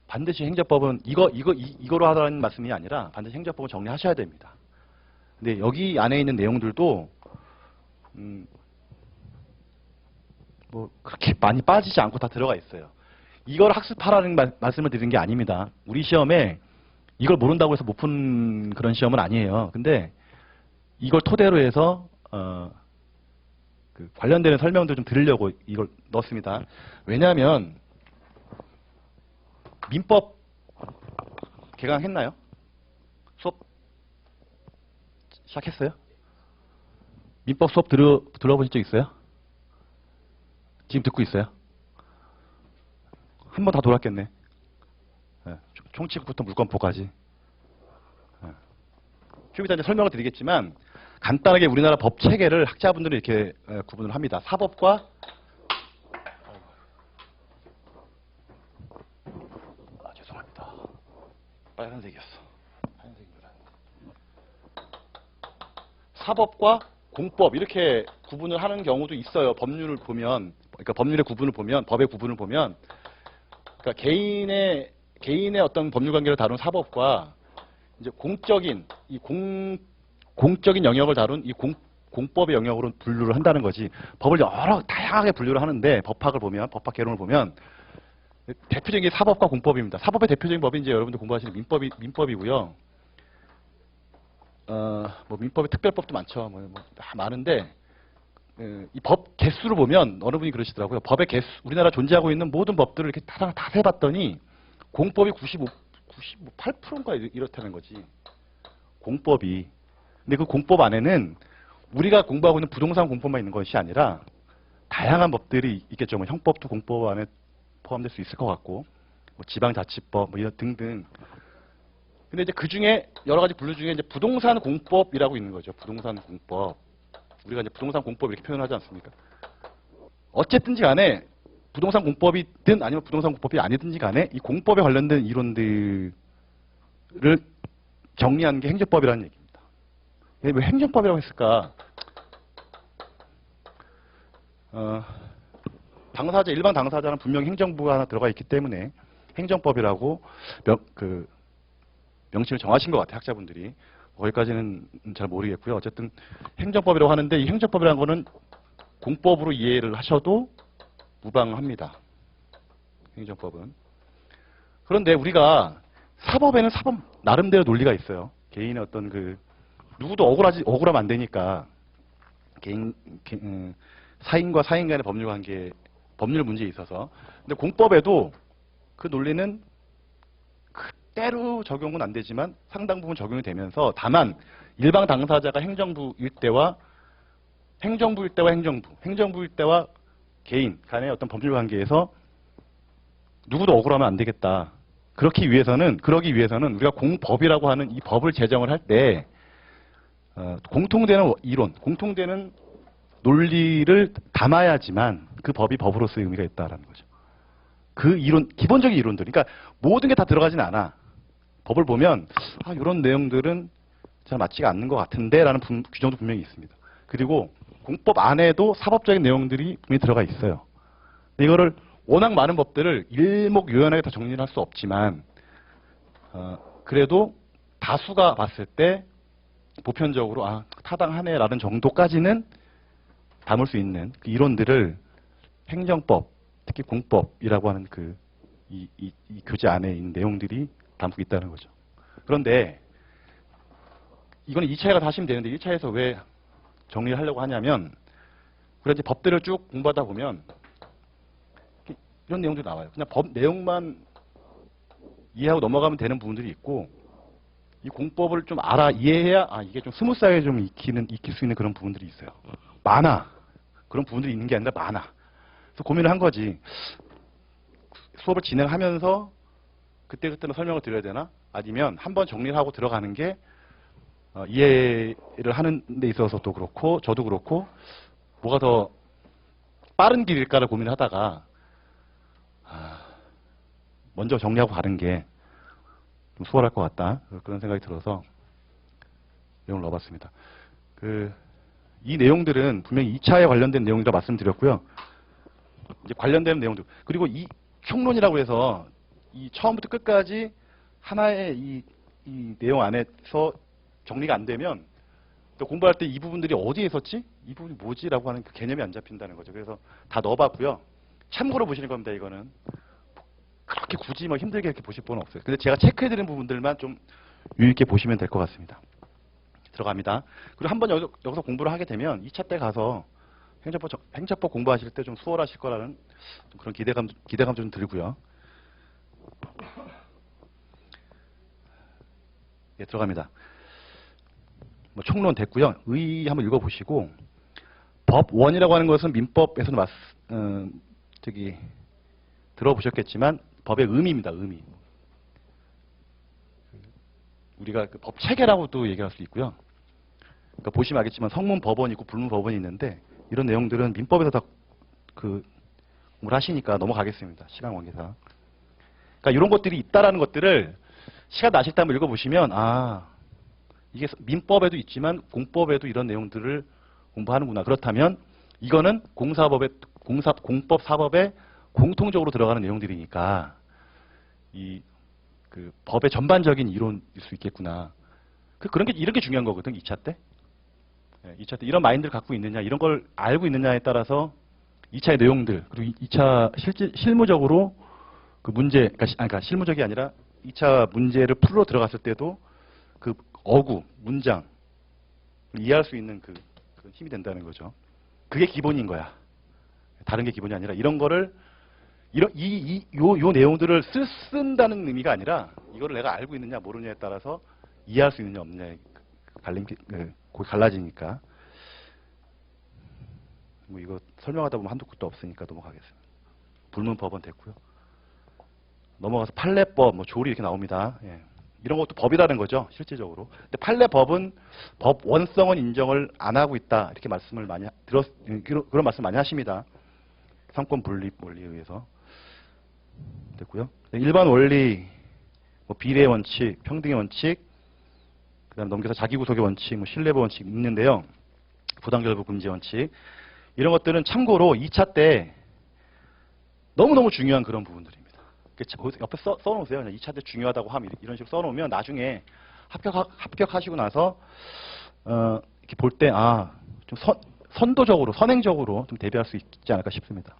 반드시 행정법은 이거로 하라는 말씀이 아니라 반드시 행정법은 정리하셔야 됩니다. 근데 여기 안에 있는 내용들도 뭐 그렇게 많이 빠지지 않고 다 들어가 있어요. 이걸 학습하라는 말씀을 드리는 게 아닙니다. 우리 시험에 이걸 모른다고 해서 못 푼 그런 시험은 아니에요. 근데 이걸 토대로 해서 그 관련되는 설명들 좀 드리려고 이걸 넣었습니다. 왜냐하면 민법 개강했나요? 수업 시작했어요? 민법 수업 들어보신 적 있어요? 지금 듣고 있어요? 한 번 다 돌았겠네. 총칙부터 물권법까지. 좀 이따 이제 설명을 드리겠지만 간단하게 우리나라 법 체계를 학자분들이 이렇게 구분을 합니다. 사법과 죄송합니다. 빨간색이었어. 하얀색인 줄 알았는데. 사법과 공법 이렇게 구분을 하는 경우도 있어요. 법률을 보면, 그러니까 법률의 구분을 보면, 법의 구분을 보면, 그러니까 개인의 어떤 법률 관계를 다룬 사법과 이제 공적인 공적인 영역을 다룬 이 공법의 영역으로 분류를 한다는 거지. 법을 여러 다양하게 분류를 하는데 법학 개론을 보면 대표적인 게 사법과 공법입니다. 사법의 대표적인 법이 이제 여러분들 공부하시는 민법이고요. 뭐 민법의 특별법도 많죠. 다 많은데 이 법 개수를 보면 어느 분이 그러시더라고요. 법의 개수, 우리나라 존재하고 있는 모든 법들을 이렇게 다 세봤더니 공법이 8%인가 이렇다는 거지. 공법이. 근데 그 공법 안에는 우리가 공부하고 있는 부동산 공법만 있는 것이 아니라 다양한 법들이 있겠죠. 뭐 형법도 공법 안에 포함될 수 있을 것 같고, 뭐 지방자치법 뭐 이런 등등. 근데 이제 그 중에 여러 가지 분류 중에 이제 부동산 공법이라고 있는 거죠. 부동산 공법. 우리가 이제 부동산 공법 이렇게 표현하지 않습니까? 어쨌든지 간에 부동산 공법이든 아니면 부동산 공법이 아니든지 간에 이 공법에 관련된 이론들을 정리하는 게 행정법이라는 얘기입니다. 왜 행정법이라고 했을까? 일반 당사자는 분명히 행정부가 하나 들어가 있기 때문에 행정법이라고 명칭을 정하신 것 같아요. 학자분들이. 거기까지는 잘 모르겠고요. 어쨌든 행정법이라고 하는데 이 행정법이라는 거는 공법으로 이해를 하셔도 무방합니다. 행정법은. 그런데 우리가 사법에는 사법 나름대로 논리가 있어요. 개인의 어떤 누구도 억울하면 안 되니까 사인과 사인 간의 법률 관계, 법률 문제에 있어서. 근데 공법에도 그 논리는 그대로 적용은 안 되지만 상당 부분 적용이 되면서 다만 일반 당사자가 행정부일 때와 행정부일 때와 개인 간의 어떤 법률 관계에서 누구도 억울하면 안 되겠다. 그러기 위해서는 우리가 공법이라고 하는 이 법을 제정을 할 때 공통되는 이론, 공통되는 논리를 담아야지만 그 법이 법으로서의 의미가 있다라는 거죠. 그 이론, 기본적인 이론들. 그러니까 모든 게 다 들어가진 않아. 법을 보면 이런 내용들은 잘 맞지가 않는 것 같은데라는 규정도 분명히 있습니다. 그리고 공법 안에도 사법적인 내용들이 분명히 들어가 있어요. 이거를 워낙 많은 법들을 일목요연하게 다 정리를 할 수 없지만 그래도 다수가 봤을 때 보편적으로 타당하네라는 정도까지는 담을 수 있는 그 이론들을 행정법, 특히 공법이라고 하는 이 교재 안에 있는 내용들이 담고 있다는 거죠. 그런데 이거는 2차에가 다 하시면 되는데 1차에서 왜 정리를 하려고 하냐면 그래서 법들을 쭉 공부하다 보면 이런 내용들이 나와요. 그냥 법 내용만 이해하고 넘어가면 되는 부분들이 있고 이 공법을 좀 이해해야 이게 좀 스무스하게 좀 익힐 수 있는 그런 부분들이 있어요. 많아. 그런 부분들이 있는 게 아니라 많아. 그래서 고민을 한 거지. 수업을 진행하면서 그때그때는 설명을 드려야 되나? 아니면 한번 정리를 하고 들어가는 게 이해를 하는 데 있어서도 그렇고 저도 그렇고 뭐가 더 빠른 길일까를 고민을 하다가 먼저 정리하고 가는 게 좀 수월할 것 같다. 그런 생각이 들어서 내용을 넣어봤습니다. 이 내용들은 분명히 2차에 관련된 내용이라 말씀드렸고요. 이제 관련되는 내용들. 그리고 이 총론이라고 해서 이 처음부터 끝까지 하나의 이 내용 안에서 정리가 안 되면 또 공부할 때 이 부분들이 어디에 있었지? 이 부분이 뭐지? 라고 하는 그 개념이 안 잡힌다는 거죠. 그래서 다 넣어봤고요. 참고로 보시는 겁니다. 이거는. 그렇게 굳이 힘들게 이렇게 보실 필요는 없어요. 근데 제가 체크해드린 부분들만 좀 유의있게 보시면 될 것 같습니다. 들어갑니다. 그리고 한번 여기서 공부를 하게 되면 2차 때 가서 행정법 공부하실 때 좀 수월하실 거라는 좀 그런 기대감 좀 들고요. 예, 들어갑니다. 총론 됐고요. 의 한번 읽어보시고 법원이라고 하는 것은 민법에서는 들어보셨겠지만 법의 의미입니다. 의미. 우리가 법 체계라고도 얘기할 수 있고요. 그러니까 보시면 알겠지만 성문 법원이 있고 불문 법원이 있는데 이런 내용들은 민법에서 다 공부를 하시니까 넘어가겠습니다. 시간 관계상. 그러니까 이런 것들이 있다라는 것들을 시간 나실 때 한번 읽어보시면 이게 민법에도 있지만 공법에도 이런 내용들을 공부하는구나. 그렇다면 이거는 공법 사법에 공통적으로 들어가는 내용들이니까 법의 전반적인 이론일 수 있겠구나. 이런 게 중요한 거거든. 2차 때. 2차 때 이런 마인드를 갖고 있느냐, 이런 걸 알고 있느냐에 따라서 2차의 내용들, 그리고 2차 실무적으로 그 문제, 그러니까 실무적이 아니라 2차 문제를 풀러 들어갔을 때도 그 어구, 문장, 이해할 수 있는 그 힘이 된다는 거죠. 그게 기본인 거야. 다른 게 기본이 아니라 이런 거를, 요 내용들을 쓴다는 의미가 아니라 이거를 내가 알고 있느냐, 모르느냐에 따라서 이해할 수 있느냐, 없느냐에 거기 갈라지니까. 이거 설명하다 보면 한두 끝도 없으니까 넘어가겠습니다. 불문법원 됐고요. 넘어가서 판례법, 조리 이렇게 나옵니다. 예. 이런 것도 법이라는 거죠, 실질적으로. 근데 판례법은 법 원성은 인정을 안 하고 있다. 이렇게 말씀을 그런 말씀 많이 하십니다. 상권 분립 원리에 의해서. 됐고요. 일반 원리, 비례 원칙, 평등의 원칙, 그다음 넘겨서 자기구속의 원칙, 신뢰보 원칙 있는데요. 부당결부 금지 원칙. 이런 것들은 참고로 2차 때 너무너무 중요한 그런 부분들입니다. 옆에 써놓으세요. 2차 때 중요하다고 하면 이런 식으로 써놓으면 나중에 합격하시고 나서 이렇게 볼 때 좀 선도적으로, 선행적으로 좀 대비할 수 있지 않을까 싶습니다.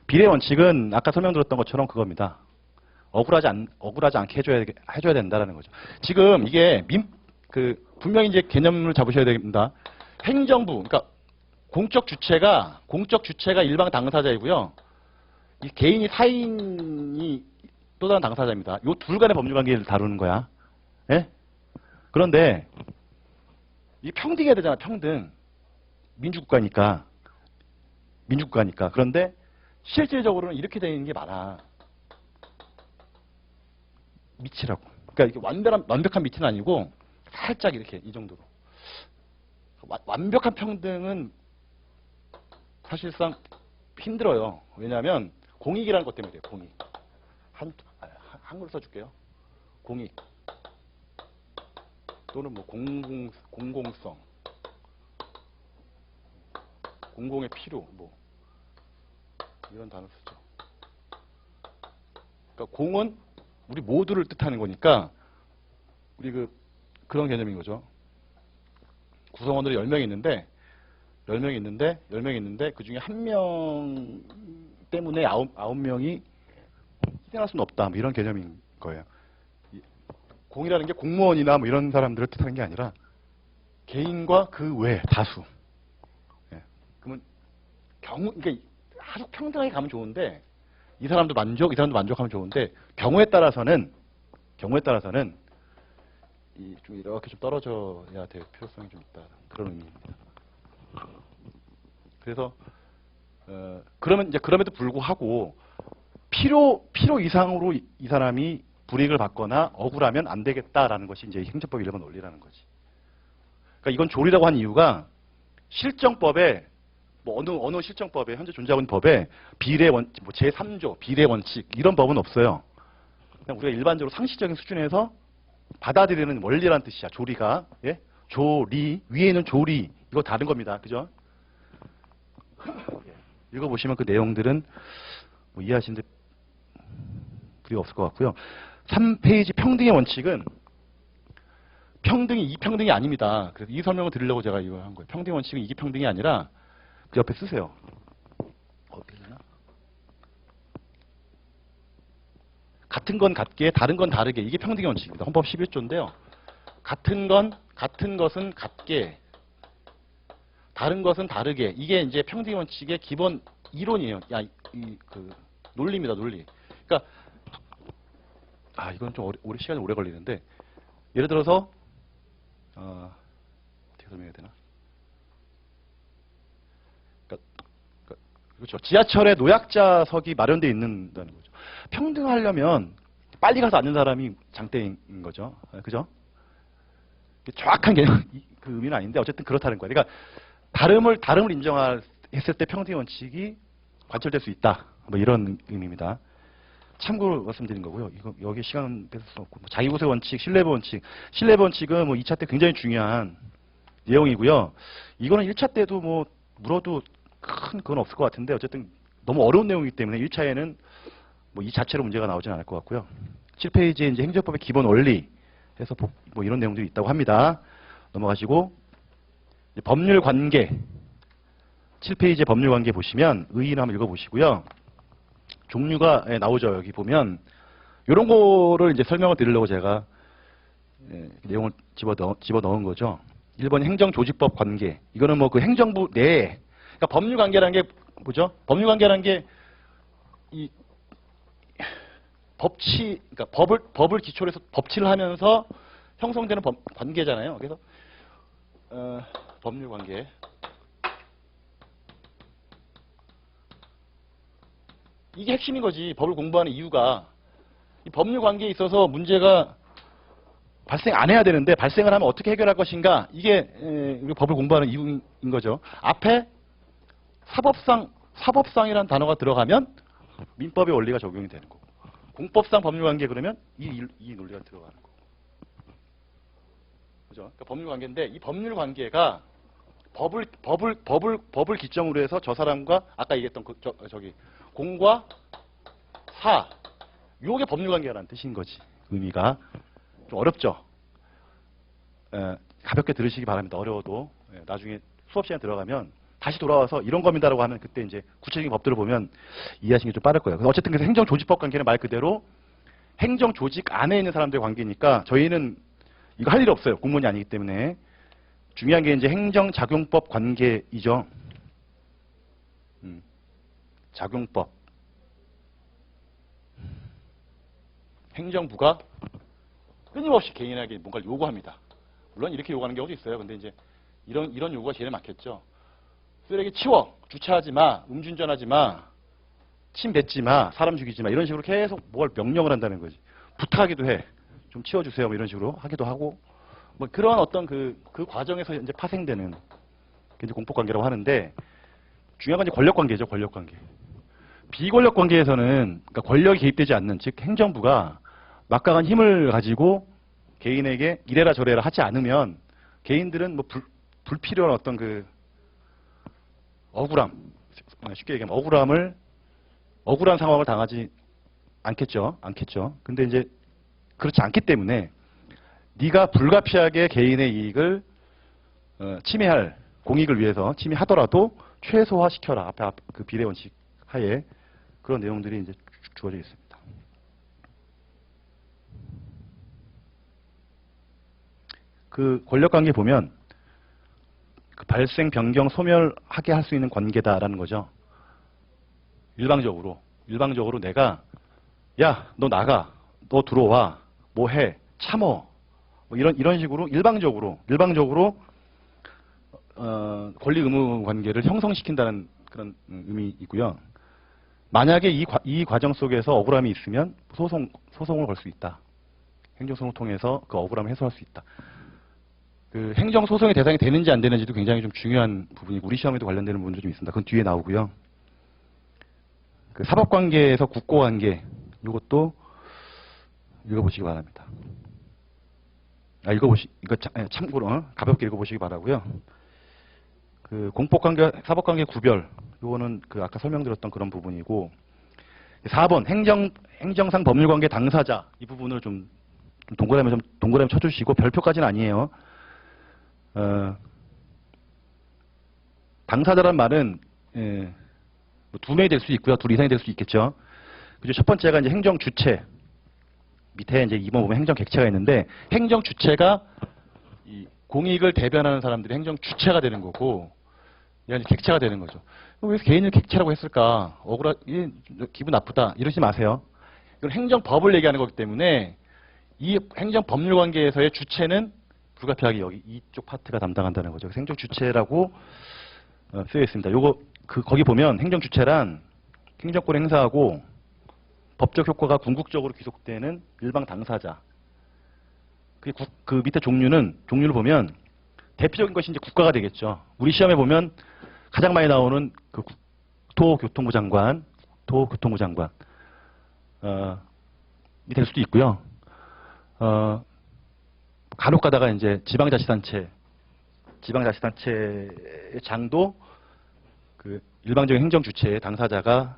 비례 원칙은 아까 설명드렸던 것처럼 그겁니다. 억울하지 않게 해줘야 된다는 거죠. 지금 이게 분명히 이제 개념을 잡으셔야 됩니다. 행정부, 그러니까 공적 주체가 일방 당사자이고요. 이 개인이 사인이 또 다른 당사자입니다. 이 둘 간의 법률 관계를 다루는 거야. 예? 그런데 이 평등해야 되잖아. 평등. 민주국가니까. 그런데 실질적으로는 이렇게 되는 게 많아. 밑이라고. 그러니까 이게 완벽한 밑은 아니고 살짝 이렇게 이 정도로. 완벽한 평등은 사실상 힘들어요. 왜냐하면 공익이라는 것 때문에 그래요. 공익. 한글로 써줄게요. 공익. 또는 공공성. 공공의 필요. 이런 단어 쓰죠. 그러니까 공은 우리 모두를 뜻하는 거니까 우리 그런 개념인 거죠. 구성원들이 10명이 있는데 10명이 있는데 그 중에 한 명 때문에 9명이 희생할 수는 없다. 뭐 이런 개념인 거예요. 공이라는 게 공무원이나 뭐 이런 사람들을 뜻하는 게 아니라 개인과 그 외 다수. 예. 그러면 그러니까 아주 평등하게 가면 좋은데 이 사람도 만족하면 좋은데 경우에 따라서는 좀 이렇게 좀 떨어져야 될 필요성이 좀 있다. 그런 의미입니다. 그래서 그럼에도 불구하고 필요 이상으로 이 사람이 불이익을 받거나 억울하면 안 되겠다라는 것이 이제 행정법 1번 논리라는 거지. 그러니까 이건 조리라고 한 이유가 실정법에 뭐 어느 실정법에 현재 존재하고 있는 법에 비례 원칙, 뭐 제3조 비례 원칙 이런 법은 없어요. 그냥 우리가 일반적으로 상식적인 수준에서 받아들이는 원리라는 뜻이야. 조리가 예? 조리 위에 있는 조리 이거 다른 겁니다. 그죠? 읽어보시면 그 내용들은 뭐 이해하시는데 불이가 없을 것 같고요. 3페이지 평등의 원칙은 평등이 이평등이 아닙니다. 그래서 이 설명을 드리려고 제가 이거 한 거예요. 평등의 원칙은 이기평등이 아니라 그 옆에 쓰세요. 같은 건 같게, 다른 건 다르게. 이게 평등의 원칙입니다. 헌법 11조인데요. 같은 것은 같게, 다른 것은 다르게. 이게 이제 평등의 원칙의 기본 이론이에요. 논리입니다, 논리. 그러니까, 이건 좀 시간이 오래 걸리는데, 예를 들어서, 어떻게 설명해야 되나? 그렇죠. 지하철에 노약자석이 마련되어 있는다는 거죠. 평등하려면 빨리 가서 앉는 사람이 장땡인 거죠. 그죠? 정확한 개념, 그 의미는 아닌데 어쨌든 그렇다는 거예요. 그러니까 다름을 인정했을 때 평등의 원칙이 관철될 수 있다. 뭐 이런 의미입니다. 참고로 말씀드린 거고요. 이거 여기 시간 뺏을 수 없고 자기구세 원칙, 신뢰배 원칙. 신뢰배 원칙은 뭐 2차 때 굉장히 중요한 내용이고요. 이거는 1차 때도 뭐 물어도 큰 그건 없을 것 같은데 어쨌든 너무 어려운 내용이기 때문에 1차에는 뭐 이 자체로 문제가 나오지는 않을 것 같고요. 7페이지에 이제 행정법의 기본 원리 해서 뭐 이런 내용들이 있다고 합니다. 넘어가시고 법률 관계 7페이지에 법률 관계 보시면 의의를 한번 읽어보시고요. 종류가 나오죠. 여기 보면 이런 거를 이제 설명을 드리려고 제가 내용을 집어 넣은 거죠. 1번 행정조직법 관계. 이거는 뭐 그 행정부 내에 그러니까 법률 관계라는 게 뭐죠? 법률 관계라는 게 이 그러니까 법을 기초로 해서 법치를 하면서 형성되는 관계잖아요. 그래서 법률 관계. 이게 핵심인 거지. 법을 공부하는 이유가 이 법률 관계에 있어서 문제가 발생 안 해야 되는데 발생을 하면 어떻게 해결할 것인가. 이게 우리 법을 공부하는 이유인 거죠. 앞에 사법상이라는 단어가 들어가면 민법의 원리가 적용이 되는 거고 공법상 법률관계 그러면 이 논리가 들어가는 거고 그죠? 그러니까 법률관계인데 이 법률관계가 법을 기점으로 해서 저 사람과 아까 얘기했던 저기 공과 사 요게 법률관계라는 뜻인 거지. 의미가 좀 어렵죠. 가볍게 들으시기 바랍니다. 어려워도 나중에 수업 시간에 들어가면 다시 돌아와서 이런 겁니다라고 하면 그때 이제 구체적인 법들을 보면 이해하시는 게 좀 빠를 거예요. 그래서 어쨌든 그래서 행정조직법 관계는 말 그대로 행정조직 안에 있는 사람들의 관계니까 저희는 이거 할 일이 없어요. 공무원이 아니기 때문에. 중요한 게 이제 행정작용법 관계이죠. 작용법. 행정부가 끊임없이 개인에게 뭔가를 요구합니다. 물론 이렇게 요구하는 경우도 있어요. 근데 이제 이런 요구가 제일 많겠죠. 쓰레기 치워, 주차하지 마, 음주운전하지 마, 침 뱉지 마, 사람 죽이지 마 이런 식으로 계속 뭘 명령을 한다는 거지. 부탁하기도 해. 좀 치워주세요. 뭐 이런 식으로 하기도 하고 뭐 그런 어떤 그 과정에서 이제 파생되는 게 이제 공법관계라고 하는데 중요한 건 이제 권력관계죠. 권력관계. 비권력관계에서는 그러니까 권력이 개입되지 않는 즉 행정부가 막강한 힘을 가지고 개인에게 이래라 저래라 하지 않으면 개인들은 뭐 불필요한 어떤 그 억울함, 쉽게 얘기하면 억울한 상황을 당하지 않겠죠. 근데 이제 그렇지 않기 때문에 네가 불가피하게 개인의 이익을 침해할 공익을 위해서 침해하더라도 최소화시켜라. 앞에 그 비례 원칙 하에 그런 내용들이 이제 주어져 있습니다. 그 권력관계 보면 그 발생, 변경, 소멸하게 할 수 있는 관계다라는 거죠. 일방적으로 내가 야, 너 나가, 너 들어와, 뭐 해, 참어, 뭐 이런 식으로 일방적으로 권리 의무 관계를 형성시킨다는 그런 의미 있고요. 만약에 이 과정 속에서 억울함이 있으면 소송을 걸 수 있다. 행정소송을 통해서 그 억울함을 해소할 수 있다. 그 행정소송의 대상이 되는지 안 되는지도 굉장히 좀 중요한 부분이고 우리 시험에도 관련되는 부분도 좀 있습니다. 그건 뒤에 나오고요. 그 사법관계에서 국고관계 이것도 읽어보시기 바랍니다. 이거 참고로 가볍게 읽어보시기 바라고요. 그 공법관계, 사법관계 구별 이거는 그 아까 설명드렸던 그런 부분이고 4번 행정상 법률관계 당사자 이 부분을 좀 동그라미 쳐주시고 별표까지는 아니에요. 당사자란 말은 두 명이 될 수 있고요. 둘 이상이 될 수 있겠죠. 그죠? 첫 번째가 이제 행정 주체. 밑에 이제 2번 보면 행정 객체가 있는데 행정 주체가 이 공익을 대변하는 사람들이 행정 주체가 되는 거고 얘가 이제 객체가 되는 거죠. 왜 개인을 객체라고 했을까? 기분 나쁘다. 이러지 마세요. 이건 행정법을 얘기하는 거기 때문에 이 행정법률관계에서의 주체는 불가피하게 여기 이쪽 파트가 담당한다는 거죠. 그래서 행정 주체라고 쓰여 있습니다. 거기 보면 행정 주체란 행정권을 행사하고 법적 효과가 궁극적으로 귀속되는 일방 당사자. 그 밑에 종류를 보면 대표적인 것이 이제 국가가 되겠죠. 우리 시험에 보면 가장 많이 나오는 그 국토교통부 장관이 될 수도 있고요. 간혹 가다가 이제 지방자치단체의 장도 그 일방적인 행정 주체의 당사자가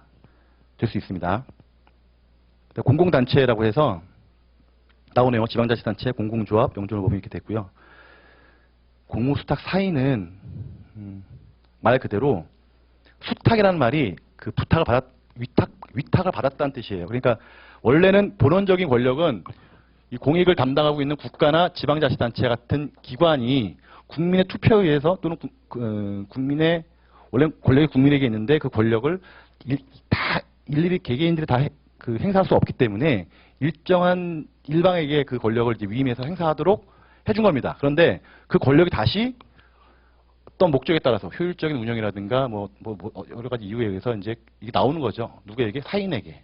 될 수 있습니다. 공공단체라고 해서 나오네요. 지방자치단체, 공공조합, 영존을 보면 이렇게 됐고요. 공무수탁 사인은 말 그대로 수탁이라는 말이 그 위탁을 받았다는 뜻이에요. 그러니까 원래는 본원적인 권력은 이 공익을 담당하고 있는 국가나 지방자치단체 같은 기관이 국민의 투표에 의해서 또는 원래 권력이 국민에게 있는데 그 권력을 일일이 개개인들이 다 행사할 수 없기 때문에 일정한 일방에게 그 권력을 이제 위임해서 행사하도록 해준 겁니다. 그런데 그 권력이 다시 어떤 목적에 따라서 효율적인 운영이라든가 여러 가지 이유에 의해서 이제 이게 나오는 거죠. 누구에게? 사인에게.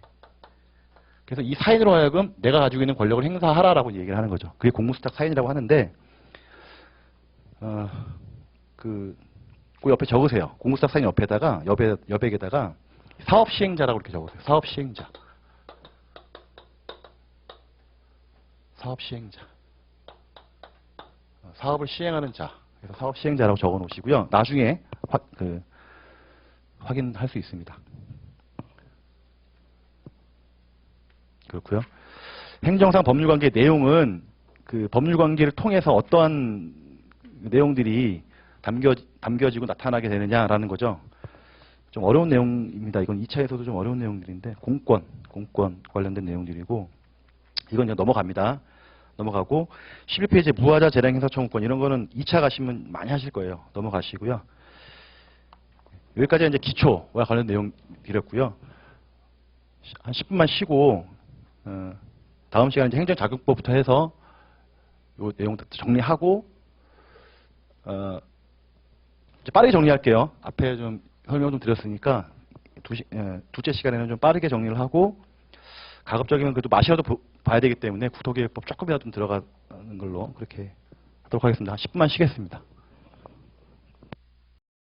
그래서 이 사인으로 하여금 내가 가지고 있는 권력을 행사하라라고 얘기를 하는 거죠. 그게 공무수탁 사인이라고 하는데 그 옆에 적으세요. 공무수탁 사인 옆에다가 여백에다가 사업시행자라고 이렇게 적으세요. 사업시행자. 사업을 시행하는 자. 그래서 사업시행자라고 적어 놓으시고요. 나중에 확인할 수 있습니다. 그렇고요. 행정상 법률관계 내용은 그 법률관계를 통해서 어떠한 내용들이 담겨지고 나타나게 되느냐라는 거죠. 좀 어려운 내용입니다. 이건 2차에서도 좀 어려운 내용들인데 공권 관련된 내용들이고 이건 이제 넘어가고 11페이지에 무하자 재량 행사 청구권 이런 거는 2차 가시면 많이 하실 거예요. 넘어가시고요. 여기까지 이제 기초와 관련 내용 드렸고요. 한 10분만 쉬고 다음 시간에 이제 행정자격법부터 해서 요 내용 정리하고 이제 빠르게 정리할게요. 앞에 좀 설명 좀 드렸으니까 둘째 시간에는 좀 빠르게 정리를 하고 가급적이면 그래도 마시라도 봐야 되기 때문에 국토개혁법 조금이라도 좀 들어가는 걸로 그렇게 하도록 하겠습니다. 10분만 쉬겠습니다.